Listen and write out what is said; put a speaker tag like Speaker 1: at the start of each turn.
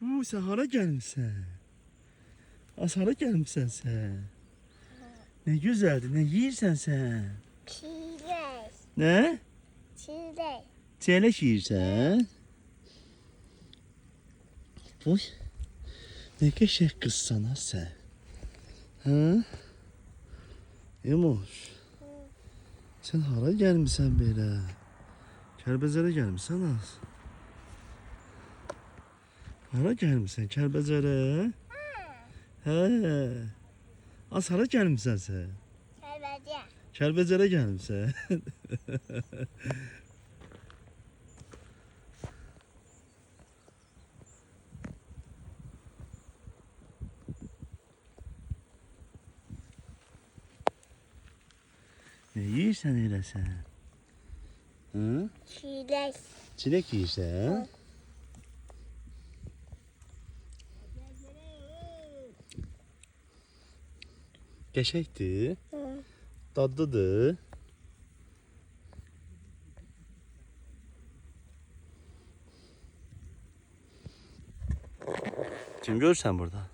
Speaker 1: Sen hara gelmişsin? Hara gelmişsin sen? Ne güzeldi. Ne yiyirsen sen?
Speaker 2: Çilek.
Speaker 1: Ne?
Speaker 2: Çilek.
Speaker 1: Çeyrek yiyirsen? Oy. Ne geçek kız sana sen? Ha? Emoş. Sen hara gelmişsen belə? Kəlbəzərə gəlmişsən az. Hara gəlmişsən Kəlbəzərə? Hə. Az hara gəlmişsən sən?
Speaker 2: Kəlbəzə.
Speaker 1: Kəlbəzərə gəlmişsən. Ne yiyirsən elə sən? Hı?
Speaker 2: Çilek.
Speaker 1: Çilek yiyirsən? Qəşəkdir, dadlıdır. Kim görürsən burada?